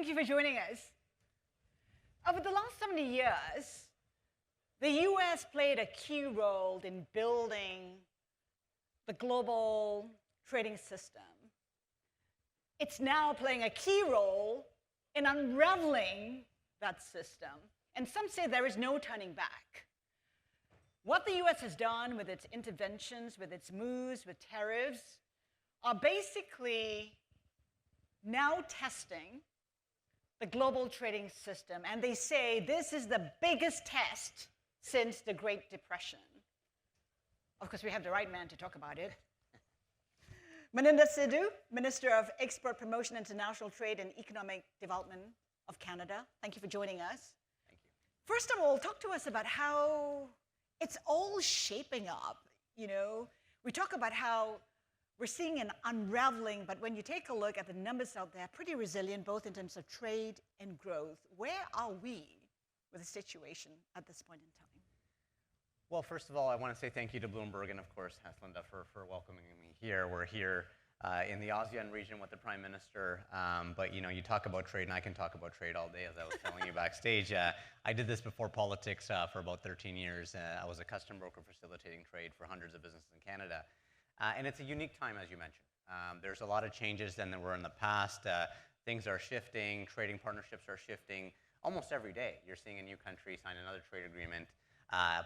Thank you for joining us. Over the last 70 years, the US played a key role in building the global trading system. It's now playing a key role in unraveling that system. And some say there is no turning back. What the US has done with its interventions, with its moves, with tariffs, are basically now testing the global trading system. And they say this is the biggest test since the Great Depression. Of course, we have the right man to talk about it. Maninder Sidhu, Minister of Export Promotion, International Trade and Economic Development of Canada. Thank you for joining us. Thank you. First of all, talk to us about how it's all shaping up. You know, we talk about how we're seeing an unraveling, but when you take a look at the numbers out there, pretty resilient, both in terms of trade and growth. Where are we with the situation at this point in time? Well, first of all, I want to say thank you to Bloomberg and, of course, Haslinda for welcoming me here. We're here in the ASEAN region with the Prime Minister, but you know, you talk about trade, and I can talk about trade all day, as I was telling you backstage. I did this before politics for about 13 years. I was a custom broker facilitating trade for hundreds of businesses in Canada. And it's a unique time, as you mentioned. There's a lot of changes than there were in the past. Things are shifting, trading partnerships are shifting almost every day. You're seeing a new country sign another trade agreement.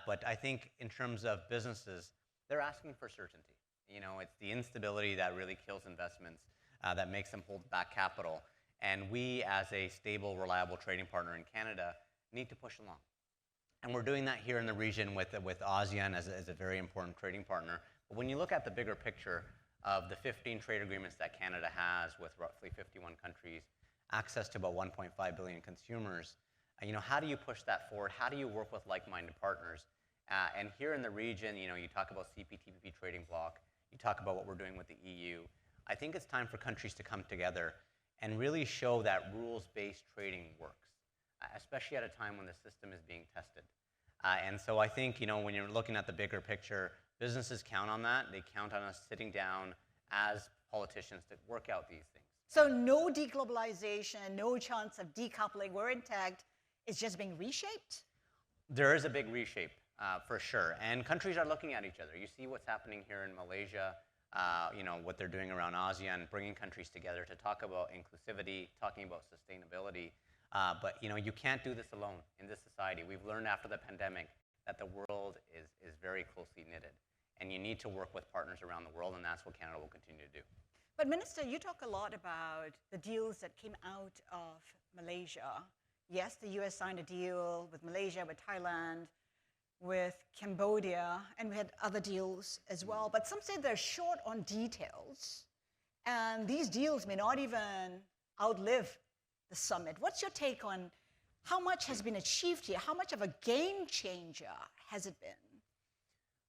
But I think in terms of businesses, they're asking for certainty. You know, it's the instability that really kills investments, that makes them hold back capital. And we, as a stable, reliable trading partner in Canada, need to push along. And we're doing that here in the region with ASEAN as a very important trading partner. But when you look at the bigger picture of the 15 trade agreements that Canada has with roughly 51 countries, access to about 1.5 billion consumers, you know, how do you push that forward? How do you work with like-minded partners? And here in the region, you know, you talk about CPTPP trading bloc, you talk about what we're doing with the EU. I think it's time for countries to come together and really show that rules-based trading works, especially at a time when the system is being tested. And so I think, you know, when you're looking at the bigger picture, businesses count on that. They count on us sitting down as politicians to work out these things. So no deglobalization, no chance of decoupling. We're intact. It's just being reshaped? There is a big reshape, for sure. And countries are looking at each other. You see what's happening here in Malaysia, you know, what they're doing around ASEAN, bringing countries together to talk about inclusivity, talking about sustainability. But, you know, you can't do this alone in this society. We've learned after the pandemic that the world is very closely knitted. And you need to work with partners around the world, and that's what Canada will continue to do. But Minister, you talk a lot about the deals that came out of Malaysia. Yes, the US signed a deal with Malaysia, with Thailand, with Cambodia, and we had other deals as well. But some say they're short on details, and these deals may not even outlive the summit. What's your take on how much has been achieved here? How much of a game changer has it been?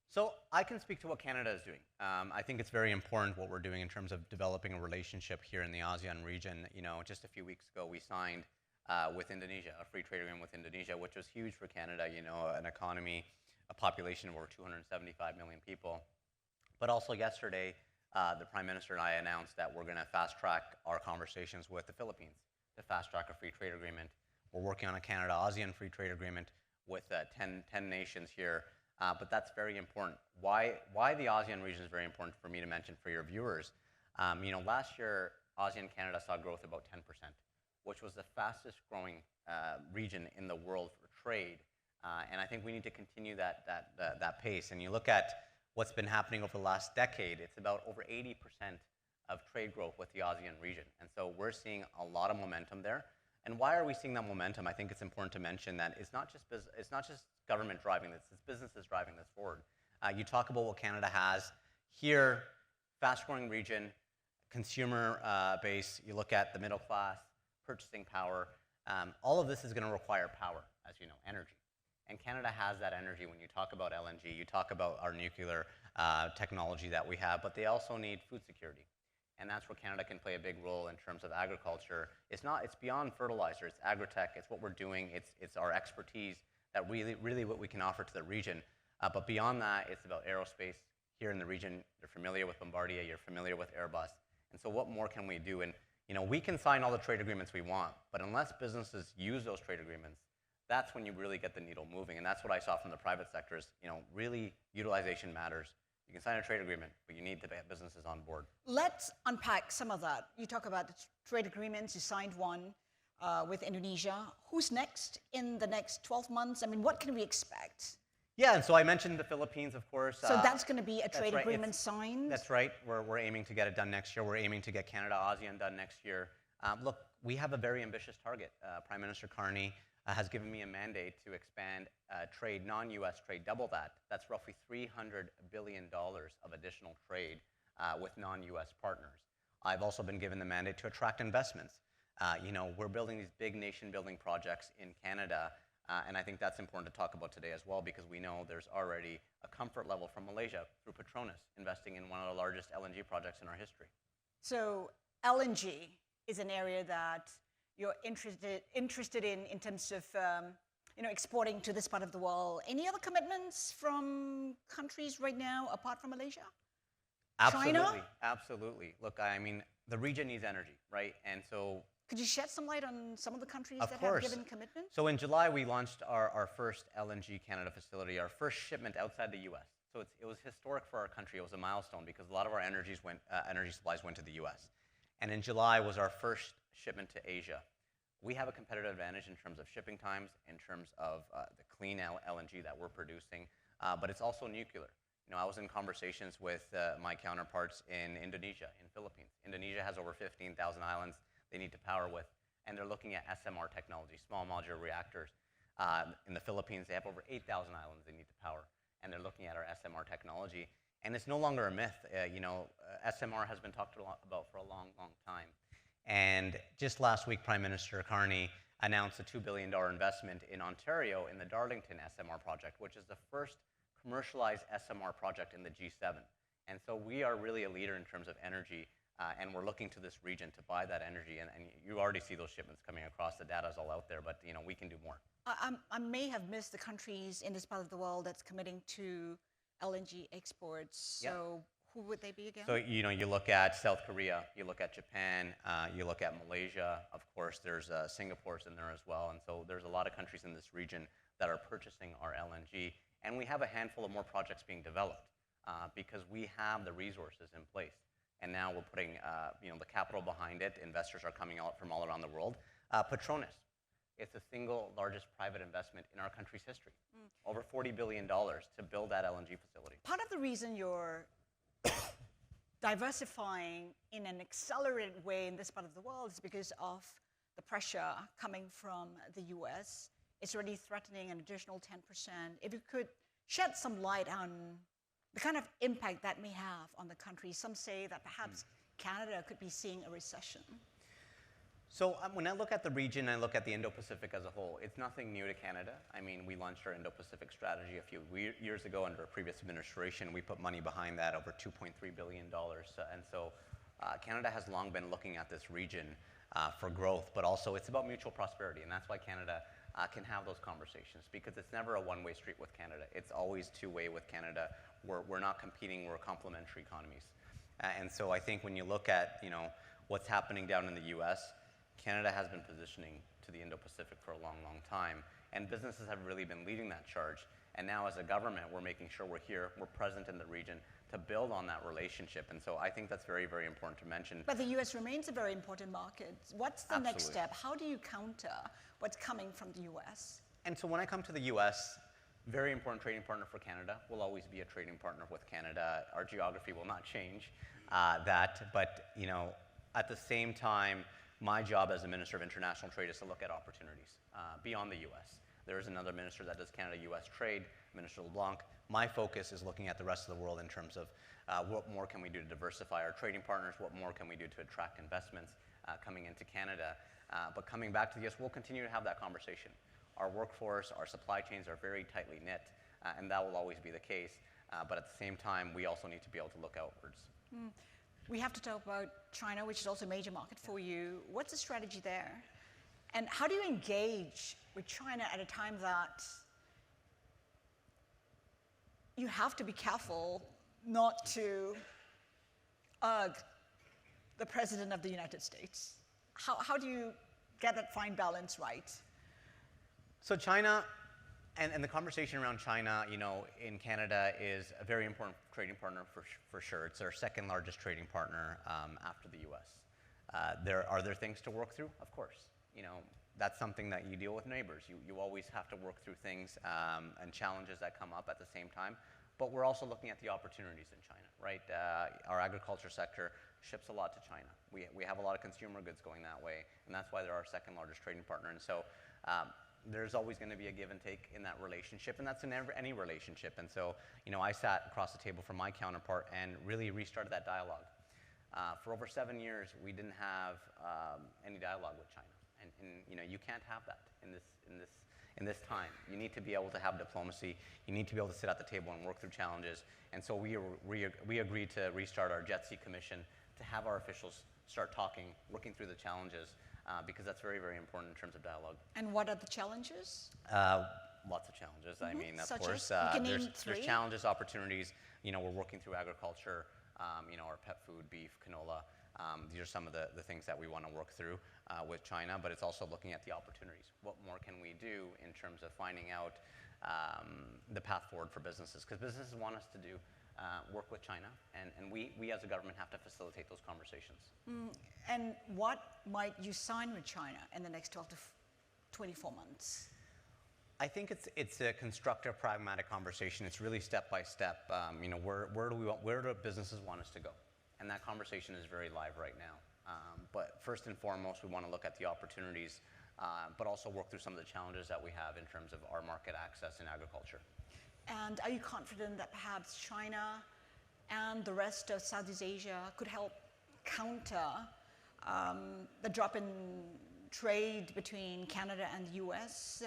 So I can speak to what Canada is doing. I think it's very important what we're doing in terms of developing a relationship here in the ASEAN region. You know, just a few weeks ago, we signed with Indonesia, a free trade agreement with Indonesia, which was huge for Canada, you know, an economy, a population of over 275 million people. But also yesterday, the Prime Minister and I announced that we're going to fast-track our conversations with the Philippines to fast-track a free trade agreement. We're working on a Canada-ASEAN free trade agreement with 10 nations here. But that's very important. Why the ASEAN region is very important for me to mention for your viewers. You know, last year, ASEAN-Canada saw growth about 10%, which was the fastest growing region in the world for trade. And I think we need to continue that pace. And you look at what's been happening over the last decade, it's about over 80% of trade growth with the ASEAN region. And so we're seeing a lot of momentum there. And why are we seeing that momentum? I think it's important to mention that it's not just government driving this, it's businesses driving this forward. You talk about what Canada has here, fast-growing region, consumer base, you look at the middle class, purchasing power, all of this is going to require power, as you know, energy. And Canada has that energy when you talk about LNG, you talk about our nuclear technology that we have, but they also need food security. And that's where Canada can play a big role in terms of agriculture. It's beyond fertilizer, it's agri-tech, it's what we're doing, it's our expertise that really what we can offer to the region. But beyond that, it's about aerospace. Here in the region, you're familiar with Bombardier, you're familiar with Airbus. And so what more can we do? And We can sign all the trade agreements we want, but unless businesses use those trade agreements, that's when you really get the needle moving. And that's what I saw from the private sector is, really utilization matters. You can sign a trade agreement, but you need to get businesses on board. Let's unpack some of that. You talk about the trade agreements. You signed one with Indonesia. Who's next in the next 12 months? I mean, what can we expect? Yeah, and so I mentioned the Philippines, of course. So that's going to be a trade agreement signed? That's right. We're aiming to get it done next year. We're aiming to get Canada, ASEAN done next year. Look, we have a very ambitious target. Prime Minister Carney has given me a mandate to expand trade, non-US trade, double that. That's roughly $300 billion of additional trade with non-US partners. I've also been given the mandate to attract investments. We're building these big nation-building projects in Canada, and I think that's important to talk about today as well, because we know there's already a comfort level from Malaysia through Petronas investing in one of the largest LNG projects in our history. So LNG is an area that you're interested in terms of exporting to this part of the world. Any other commitments from countries right now apart from Malaysia? Absolutely, China? Absolutely. Look, I mean, the region needs energy, right? And so could you shed some light on some of the countries that course. have given commitments? So in July, we launched our first LNG Canada facility, our first shipment outside the US. So it was historic for our country. It was a milestone because a lot of our energy supplies went to the US. And in July was our first shipment to Asia. We have a competitive advantage in terms of shipping times, in terms of the clean LNG that we're producing, but it's also nuclear. I was in conversations with my counterparts in Indonesia, in Philippines. Indonesia has over 15,000 islands they need to power with, and they're looking at SMR technology, small modular reactors. In the Philippines, they have over 8,000 islands they need to power, and they're looking at our SMR technology. And it's no longer a myth. SMR has been talked about for a long, long time. And just last week, Prime Minister Carney announced a $2 billion investment in Ontario in the Darlington SMR project, which is the first commercialized SMR project in the G7. And so we are really a leader in terms of energy, and we're looking to this region to buy that energy. And you already see those shipments coming across. The data's all out there, but we can do more. I may have missed the countries in this part of the world that's committing to LNG exports. Yep. So who would they be again? So you look at South Korea, you look at Japan, you look at Malaysia. Of course, there's Singapore's in there as well. And so there's a lot of countries in this region that are purchasing our LNG. And we have a handful of more projects being developed because we have the resources in place. And now we're putting the capital behind it. Investors are coming out from all around the world. Petronas, it's the single largest private investment in our country's history. Over $40 billion to build that LNG facility. Part of the reason you're diversifying in an accelerated way in this part of the world is because of the pressure coming from the US. It's already threatening an additional 10%. If you could shed some light on the kind of impact that may have on the country. Some say that perhaps Canada could be seeing a recession. So when I look at the region, I look at the Indo-Pacific as a whole, it's nothing new to Canada. I mean, we launched our Indo-Pacific strategy a few years ago under a previous administration. We put money behind that, over $2.3 billion. And so Canada has long been looking at this region for growth, but also it's about mutual prosperity. And that's why Canada can have those conversations, because it's never a one-way street with Canada. It's always two-way with Canada. We're not competing, we're complementary economies. And so I think when you look at what's happening down in the US, Canada has been positioning to the Indo-Pacific for a long, long time, and businesses have really been leading that charge. And now as a government, we're making sure we're here, we're present in the region to build on that relationship. And so I think that's very, very important to mention. But the US remains a very important market. What's the Absolutely. next step? How do you counter what's coming from the US? And so when I come to the US, very important trading partner for Canada. We'll always be a trading partner with Canada. Our geography will not change but at the same time, my job as the Minister of International Trade is to look at opportunities beyond the US. There is another minister that does Canada-US trade, Minister LeBlanc. My focus is looking at the rest of the world in terms of what more can we do to diversify our trading partners, what more can we do to attract investments coming into Canada. But coming back to the US, we'll continue to have that conversation. Our workforce, our supply chains are very tightly knit, and that will always be the case. But at the same time, we also need to be able to look outwards. We have to talk about China, which is also a major market for you. What's the strategy there? And how do you engage with China at a time that you have to be careful not to the President of the United States? how do you get that fine balance right? So China, and the conversation around China, in Canada is a very important trading partner for sure. It's our second largest trading partner after the U.S. Are there things to work through? Of course. That's something that you deal with neighbors. You always have to work through things and challenges that come up at the same time. But we're also looking at the opportunities in China, right? Our agriculture sector ships a lot to China. We have a lot of consumer goods going that way, and that's why they're our second largest trading partner. And so there's always going to be a give and take in that relationship, and that's in any relationship. And so, I sat across the table from my counterpart and really restarted that dialogue. For over 7 years, we didn't have any dialogue with China, and you can't have that in this time. You need to be able to have diplomacy. You need to be able to sit at the table and work through challenges. And so we agreed to restart our JETSI commission to have our officials start talking, working through the challenges, because that's very, very important in terms of dialogue. And what are the challenges? Lots of challenges. I mean, of course, there's challenges, opportunities. We're working through agriculture, our pet food, beef, canola. These are some of the things that we want to work through with China, but it's also looking at the opportunities. What more can we do in terms of finding out the path forward for businesses? Because businesses want us to do work with China, and we as a government have to facilitate those conversations. And what might you sign with China in the next 12 to 24 months? I think it's a constructive, pragmatic conversation. It's really step by step. Where do businesses want us to go? And that conversation is very live right now. But first and foremost, we want to look at the opportunities, but also work through some of the challenges that we have in terms of our market access in agriculture. And are you confident that perhaps China and the rest of Southeast Asia could help counter the drop in trade between Canada and the U.S.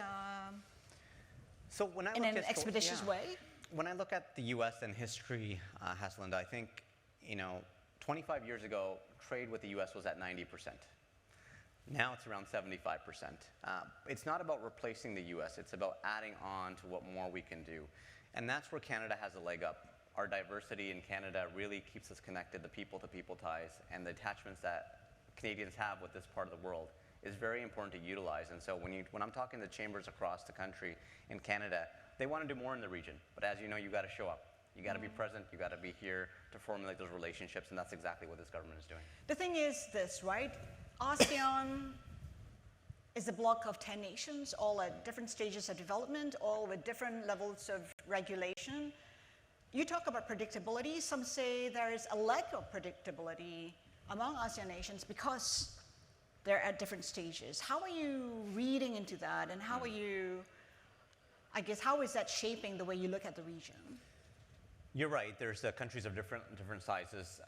So when I in look an expeditious way? When I look at the U.S. and history, Haslinda, I think 25 years ago, trade with the U.S. was at 90%. Now it's around 75%. It's not about replacing the U.S. It's about adding on to what more we can do. And that's where Canada has a leg up. Our diversity in Canada really keeps us connected, the people-to-people ties, and the attachments that Canadians have with this part of the world is very important to utilize. And so when I'm talking to chambers across the country in Canada, they want to do more in the region. But as you know, you got to show up. You got to be present. You got to be here to formulate those relationships, and that's exactly what this government is doing. The thing is this, right? ASEAN is a block of 10 nations, all at different stages of development, all with different levels of regulation. You talk about predictability. Some say there is a lack of predictability among ASEAN nations because they're at different stages. How are you reading into that, and how are you, how is that shaping the way you look at the region? You're right. There's countries of different sizes.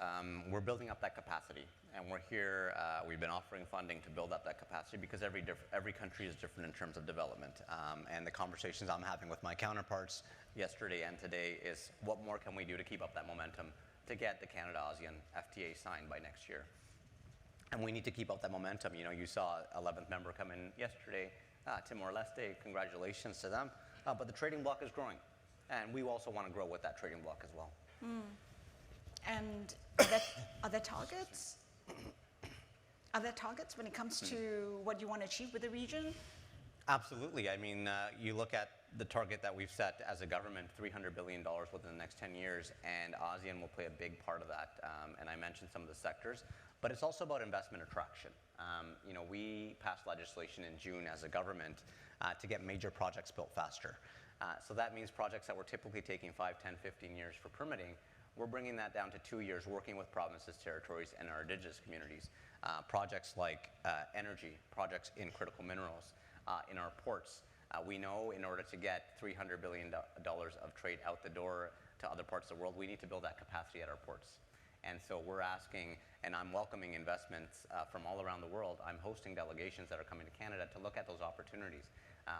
We're building up that capacity, and we're here. We've been offering funding to build up that capacity because every country is different in terms of development. And the conversations I'm having with my counterparts yesterday and today is what more can we do to keep up that momentum to get the Canada-ASEAN FTA signed by next year. And we need to keep up that momentum. You saw 11th member come in yesterday, Timor-Leste. Congratulations to them. But the trading bloc is growing. And we also want to grow with that trading bloc as well. And are there targets? Are there targets when it comes to what you want to achieve with the region? Absolutely. I mean, you look at the target that we've set as a government, $300 billion within the next 10 years, and ASEAN will play a big part of that. And I mentioned some of the sectors, but it's also about investment attraction. We passed legislation in June as a government to get major projects built faster. So that means projects that were typically taking 5, 10, 15 years for permitting, we're bringing that down to 2 years, working with provinces, territories, and our indigenous communities. Projects like energy, projects in critical minerals, in our ports. We know in order to get $300 billion of trade out the door to other parts of the world, we need to build that capacity at our ports. And so we're asking, and I'm welcoming investments from all around the world. I'm hosting delegations that are coming to Canada to look at those opportunities.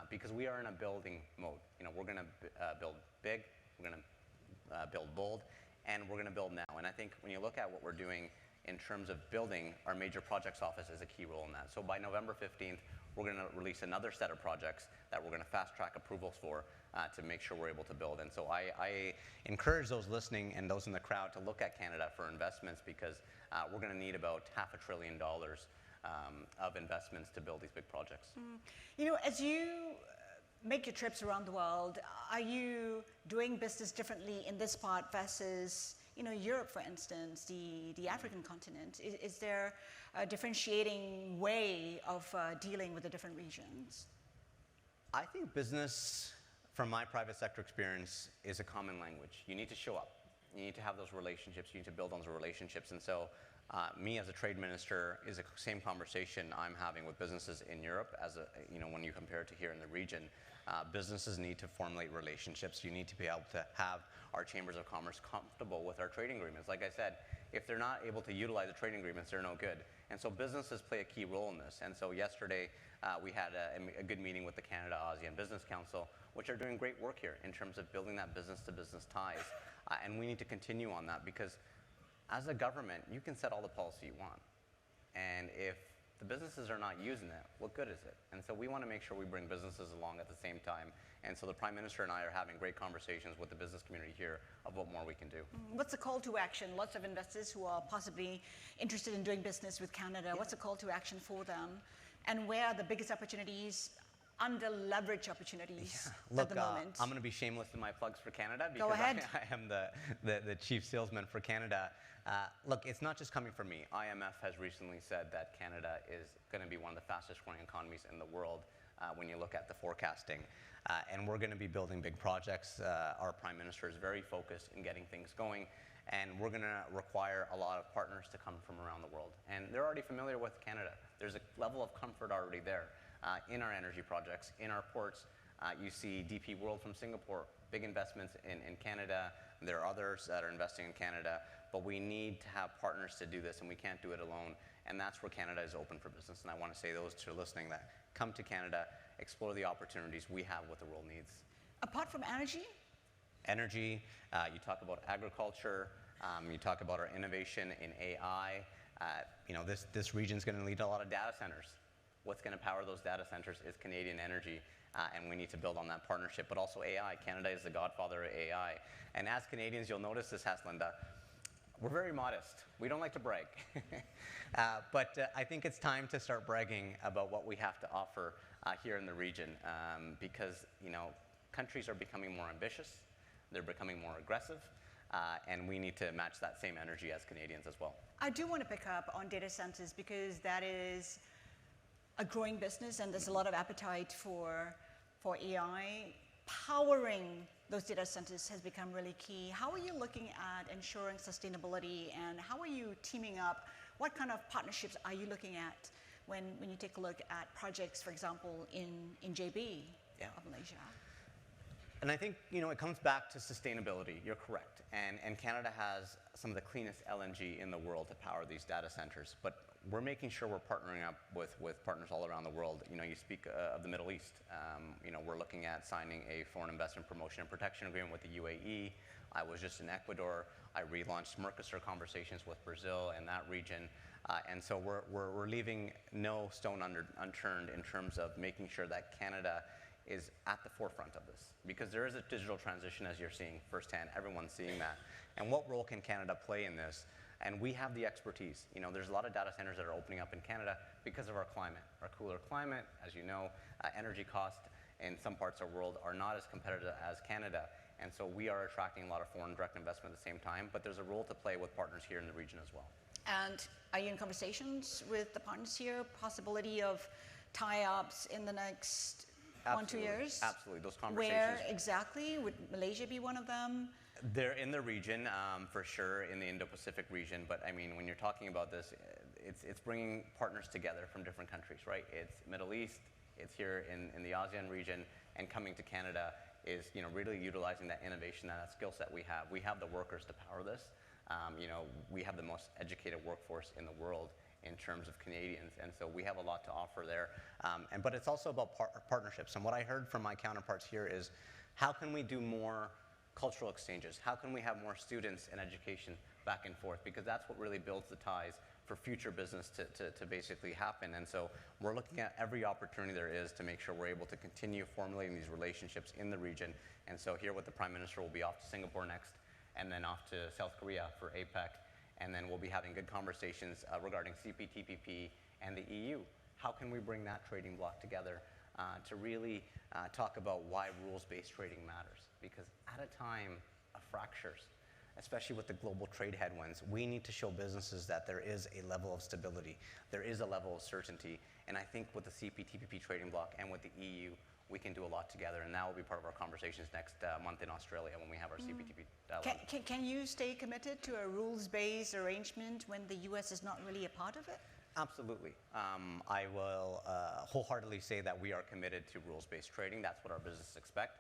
Because we are in a building mode. We're going to build big, we're going to build bold, and we're going to build now. And I think when you look at what we're doing in terms of building, our major projects office is a key role in that. So by November 15th, we're going to release another set of projects that we're going to fast track approvals for to make sure we're able to build. And so I encourage those listening and those in the crowd to look at Canada for investments because we're going to need about $500 billion of investments to build these big projects. You know, as you make your trips around the world, are you doing business differently in this part versus, you know, Europe, for instance, the African continent? Is there a differentiating way of dealing with the different regions? I think business, from my private sector experience, is a common language. You need to show up. You need to have those relationships. You need to build on those relationships. And so me as a trade minister is the same conversation I'm having with businesses in Europe as when you compare it to here in the region. Businesses need to formulate relationships. You need to be able to have our chambers of commerce comfortable with our trading agreements. Like I said, if they're not able to utilize the trading agreements, they're no good. And so businesses play a key role in this. And so yesterday we had a good meeting with the Canada-ASEAN Business Council, which are doing great work here in terms of building that business-to-business ties. And we need to continue on that because as a government, you can set all the policy you want. And if the businesses are not using it, what good is it? And so we want to make sure we bring businesses along at the same time. And so the Prime Minister and I are having great conversations with the business community here of what more we can do. What's the call to action? Lots of investors who are possibly interested in doing business with Canada. Yeah. What's the call to action for them? And where are the biggest opportunities, under-leveraged opportunities at the moment? I'm going to be shameless in my plugs for Canada because Go ahead. I am the chief salesman for Canada. Look, it's not just coming from me. IMF has recently said that Canada is going to be one of the fastest growing economies in the world when you look at the forecasting. And we're going to be building big projects. Our Prime Minister is very focused in getting things going. And we're going to require a lot of partners to come from around the world. And they're already familiar with Canada. There's a level of comfort already there in our energy projects, in our ports. You see DP World from Singapore, big investments in Canada. There are others that are investing in Canada. But we need to have partners to do this, and we can't do it alone. And that's where Canada is open for business. And I want to say those who are listening that come to Canada, explore the opportunities we have, what the world needs. Apart from energy? Energy, you talk about agriculture, you talk about our innovation in AI. This region is going to lead to a lot of data centers. What's going to power those data centers is Canadian energy, and we need to build on that partnership, but also AI. Canada is the godfather of AI. And as Canadians, you'll notice this, Haslinda, we're very modest. We don't like to brag. But I think it's time to start bragging about what we have to offer here in the region because, countries are becoming more ambitious. They're becoming more aggressive. And we need to match that same energy as Canadians as well. I do want to pick up on data centers because that is a growing business and there's a lot of appetite for AI. Powering those data centers has become really key. How are you looking at ensuring sustainability and how are you teaming up? What kind of partnerships are you looking at when you take a look at projects, for example, in JB of Malaysia? And I think, it comes back to sustainability. You're correct. And Canada has some of the cleanest LNG in the world to power these data centers. But we're making sure we're partnering up with partners all around the world. You speak of the Middle East. We're looking at signing a foreign investment promotion and protection agreement with the UAE. I was just in Ecuador. I relaunched Mercosur conversations with Brazil and that region. And so we're leaving no stone unturned in terms of making sure that Canada is at the forefront of this. Because there is a digital transition, as you're seeing firsthand. Everyone's seeing that. And what role can Canada play in this? And we have the expertise. There's a lot of data centers that are opening up in Canada because of our climate. Our cooler climate, as you know, energy costs in some parts of the world are not as competitive as Canada. And so we are attracting a lot of foreign direct investment at the same time, but there's a role to play with partners here in the region as well. And are you in conversations with the partners here? Possibility of tie-ups in the next 1-2 years? Absolutely, those conversations. Where exactly? Would Malaysia be one of them? They're in the region, for sure, in the Indo-Pacific region. But I mean, when you're talking about this, it's bringing partners together from different countries, right? It's Middle East, it's here in the ASEAN region, and coming to Canada is, really utilizing that innovation, that skill set we have. We have the workers to power this. We have the most educated workforce in the world in terms of Canadians, and so we have a lot to offer there. But it's also about partnerships. And what I heard from my counterparts here is, how can we do more cultural exchanges? How can we have more students and education back and forth? Because that's what really builds the ties for future business to basically happen. And so we're looking at every opportunity there is to make sure we're able to continue formulating these relationships in the region. And so here with the Prime Minister, we'll be off to Singapore next, and then off to South Korea for APEC. And then we'll be having good conversations regarding CPTPP and the EU. How can we bring that trading bloc together to really talk about why rules-based trading matters? Because at a time of fractures, especially with the global trade headwinds, we need to show businesses that there is a level of stability, there is a level of certainty, and I think with the CPTPP trading bloc and with the EU, we can do a lot together, and that will be part of our conversations next month in Australia when we have our CPTPP dialogue. Can you stay committed to a rules-based arrangement when the US is not really a part of it? Absolutely. I will wholeheartedly say that we are committed to rules-based trading. That's what our businesses expect.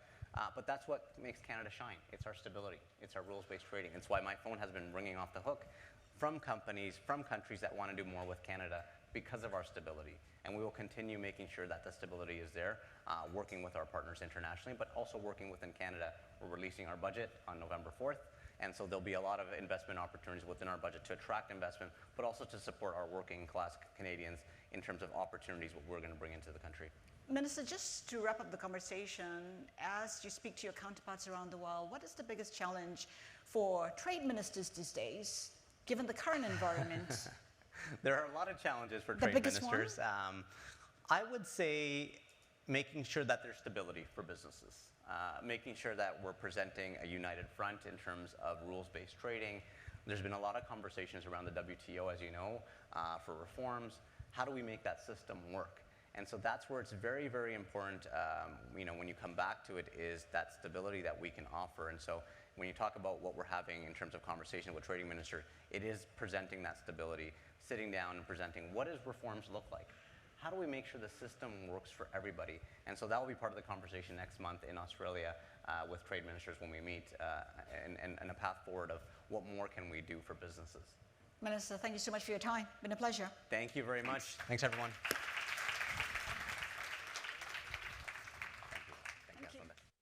But that's what makes Canada shine. It's our stability. It's our rules-based trading. It's why my phone has been ringing off the hook from companies, from countries that want to do more with Canada because of our stability. And we will continue making sure that the stability is there, working with our partners internationally, but also working within Canada. We're releasing our budget on November 4th. And so there'll be a lot of investment opportunities within our budget to attract investment, but also to support our working class Canadians in terms of opportunities, what we're going to bring into the country. Minister, just to wrap up the conversation, as you speak to your counterparts around the world, what is the biggest challenge for trade ministers these days, given the current environment? There are a lot of challenges for trade ministers. I would say making sure that there's stability for businesses, making sure that we're presenting a united front in terms of rules-based trading. There's been a lot of conversations around the WTO, as you know, for reforms. How do we make that system work? And so that's where it's very, very important, when you come back to it, is that stability that we can offer. And so when you talk about what we're having in terms of conversation with trading minister, it is presenting that stability, sitting down and presenting what does reforms look like? How do we make sure the system works for everybody? And so that will be part of the conversation next month in Australia with trade ministers when we meet, and a path forward of what more can we do for businesses. Minister, thank you so much for your time. Been a pleasure. Thank you very much. Thanks everyone.